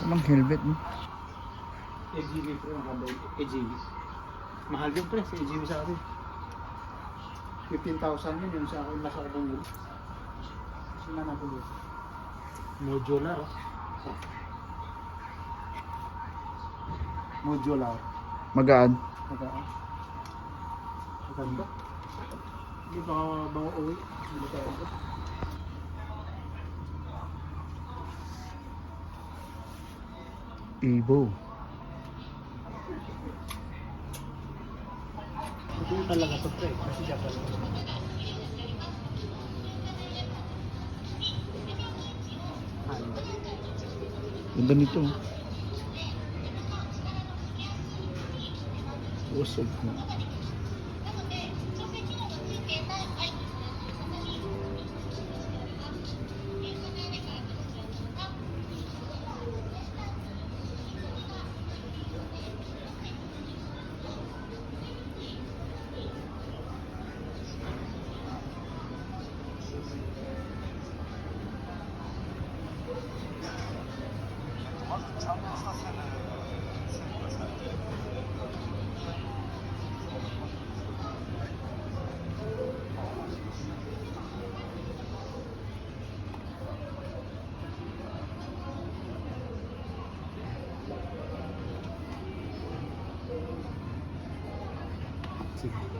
Walang helmet, no? AGV pre, maganda yung AGV. Mahal yun pre, sa AGV sa akin. 15,000 yun, yung sa akin, nasa akong yun. Sina natin dito. Modular, oh. Modular. Magaan. Magaan. Maganda. Hindi ba uwi? Hindi tayo uwi. Evo. Ito yung talaga ito pre, kasi Japan. Ganda nito. Usog na.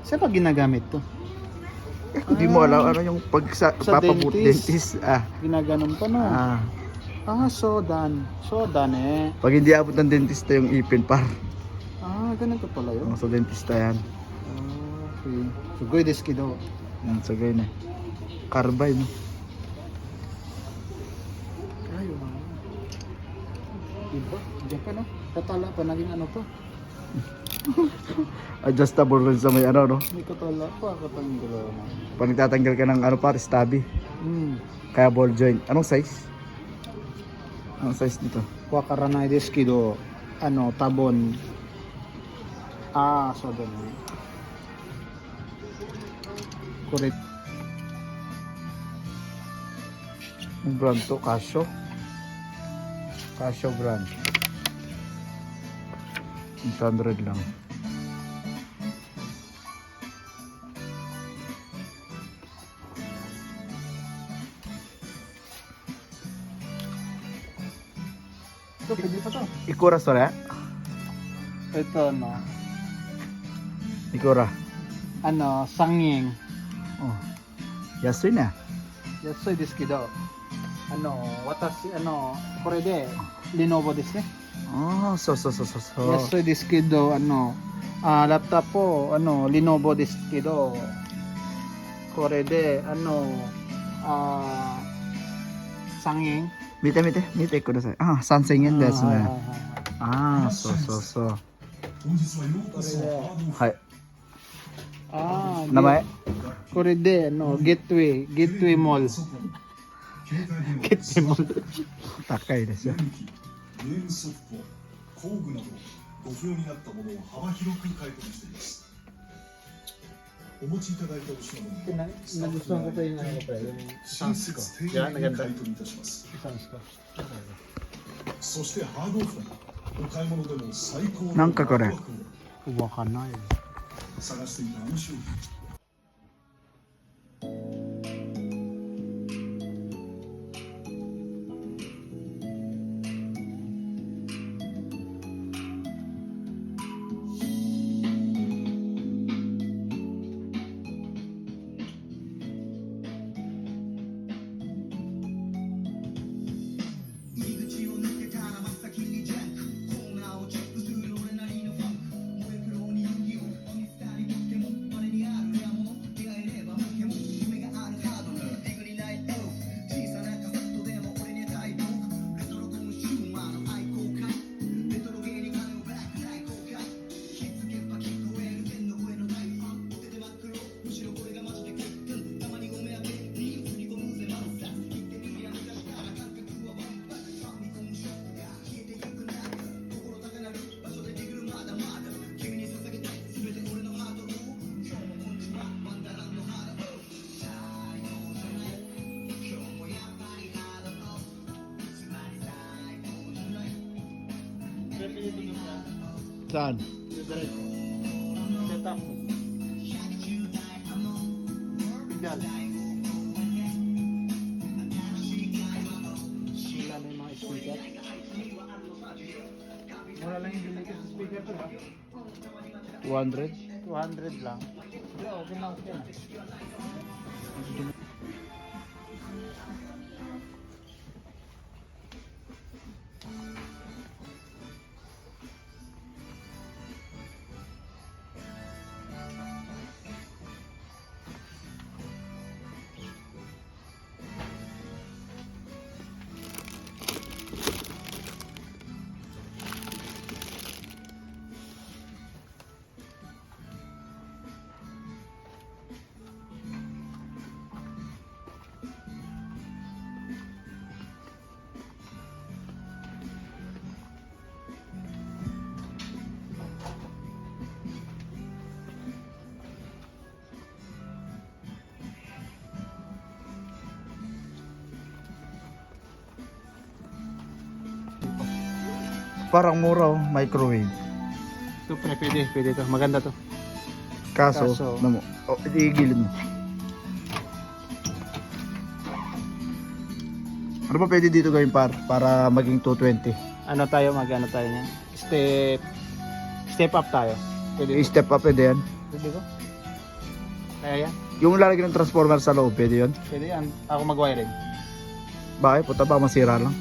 Saan pa ginagamit to? Hindi mo alam ano yung pag sa papaboot dentist. dentist. Ah. Ginaganon pa no? Ah. Sodan. Sodan eh. Pag hindi abot ng dentista yung ipin par. Ganito pala yun. Sa dentista yan. Okay. Sugoy desu kedo. Yan, sagay na. Carbide, no? Ayo. Iba. Japan no? Katala pa naging ano to? Adjustable rin sa may ano, no? May katala pa. Katanggal na. Pag nagtatanggal ka ng ano par, stubby. Kaya ball joint. Anong size? Anong size nito? Wakaranai desu kedo. Tabon. Sodan eh. Correct. Yung brand to, Casio. Casio brand. 800 lang. Ito, pwede pa to. Ikura sore? Ito Ikura. Sangying. Oh. Yasui na. Yasui desu kedo. Watashi,これで Lenovo desu ne. Oh, so. Yasui desu kedo, laptop po, Lenovo desu kedo. これで、sangying. Mite, kudasai. Samsung yen desu ne. So. はい。名前？これで、ゲットウェイモール。ゲットウェイモール。高いですよ。ゲームソフト、工具などご不要になったものを幅広く買い取りしています。お持ちいただいたお品物をNagustuhan ko pa yung親切丁寧に買い取りいたします。そしてハードオフなお買い物でも最高のなんかこれワクワクをわかんない。探していたあの商品。Saan? Set up. Pigal. Wala na yung mga speaker. Wala lang yung bili ko sa speaker ko ha. 200? 200 lang. Okay na, okay na. Parang mura oh, microwave. So, pwede to. Maganda to. Kaso, Kaso- namo. Oh, igilid mo. Ano ba pwede dito gawin para maging 220? Ano tayo, ano tayo niyan? Step up tayo. Pwede ko. I-step up pwede yan. Pwede ko. Kaya yan. Yung lalagyan ng transformer sa loob, pwede yun. Pwede yan. Ako mag-wiring. Bakit? Puta ba masira lang?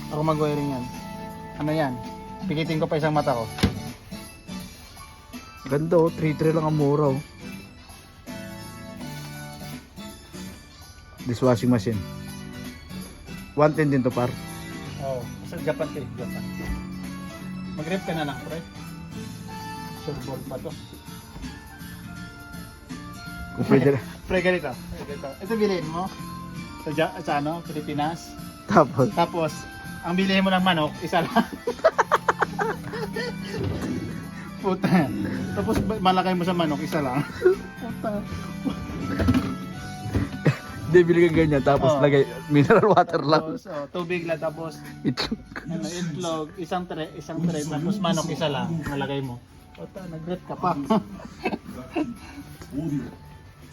Ako mag-wiring yan. Ano yan? Pikitin ko pa isang mata ko. Ganda oh, 3-3 lang ang mura oh. Dishwashing machine. 110 din to par. Oo. Sa Japan to eh. Japan. Mag-rep ka na lang, pre. Surbol pa to. Kung pwede lang. Pre, ganito. Ito bilhin mo. Sa ano, Pilipinas. Tapos, Tapos, ang bilhin mo ng manok, isa lang. Puta. Tapos malakay mo sa manok, isa lang. Puta. hindi bili ka ganyan. Tapos Oh. lagay mineral water lang. Tapos, tubig lang, tapos Itlog. itlog, isang tray, tapos manok, isa lang. Malagay mo. Puta, nag-rep ka pa. オーディオ、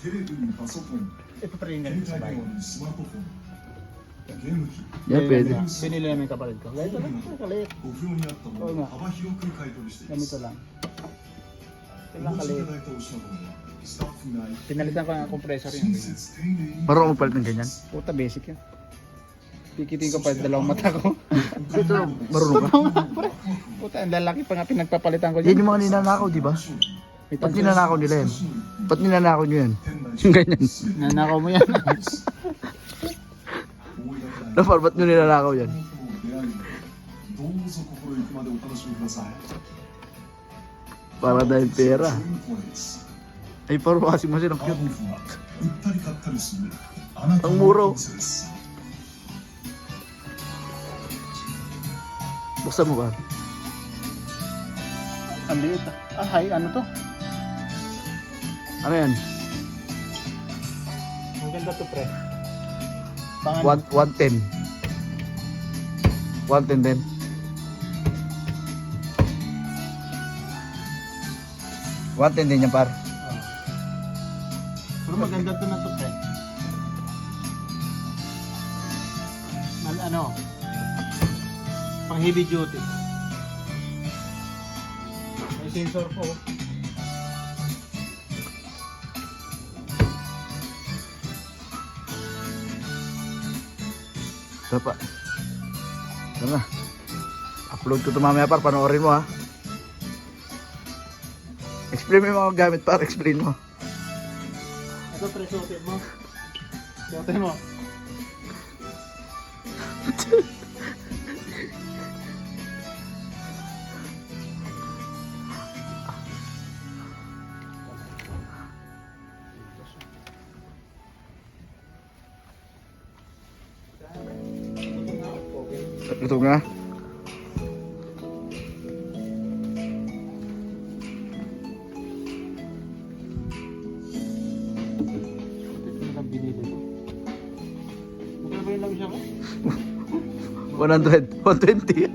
テレビにパソコン、 Ito pa rin 携 ganito sa 帯 bahay. 電話にスマートフォン、ゲーム機、 Yan pwede. Binili namin kapalit ko. Ganito lang, kalit. ご不要にあったものを幅広く買い取りしていま Ganito す。 lang. Ito お lang 持ちい kalit. ただいたお品物はスタッフが Pinalitan ko ng compressor 親 yun. 切丁寧に Parang umapalit ng ganyan. Puta, basic yan. Pikitin ko pa yung dalawang mata ko. Ito, marunong ka. Puta, ang lalaki pa nga pinagpapalitan ko Yan dyan. yung mga ninanakaw, di ba? May Ba't tangkil. ninanakaw nila yan? Ba't ninanakaw nyo yan? Yung ganyan. Nanakaw mo yan. Dapat, ba't nyo ninanakaw yan? どうぞ心ゆくまでお楽しみください。 Para dahil pera. そういう声です。 Ay, parang washing machine ang アー cute. モフは売ったり買ったりするあなた Ang の mura. お店です。 Buksan mo ba? Ang liit ah. Ah, hay, ano to? Ano yan? Ang ganda to, pre. Pangan. 110. 110 din. $110 din yan par. Pero maganda to na to, pre. Ano? Pang heavy duty. May sensor po. Ito pa. Ito na. Upload ko ito mamaya par. Panoorin mo ha. Explain mo yung mga gamit par. Explain mo. Ito, pre, suotin mo. Suotin mo. Ito nga. Ito na lang binili ko. Magkano ba yung labis ako? 100. 120.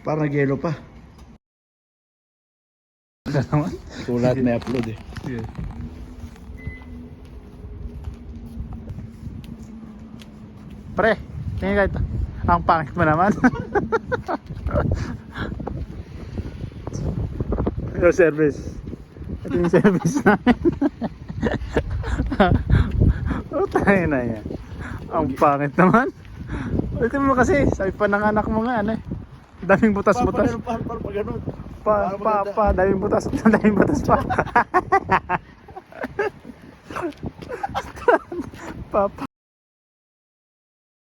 Parang nag-yellow pa. Ano naman? Sulat may upload eh. Yeah. Pre, tingin ka ito. Ang pangit mo naman. Your service. Ito yung service namin. Oh, tayo na yan. Ang pangit naman. Ulitin mo kasi, sabi pa ng anak mo nga, ano eh. Daming butas-butas. Daming butas. Daming butas pa. Papa.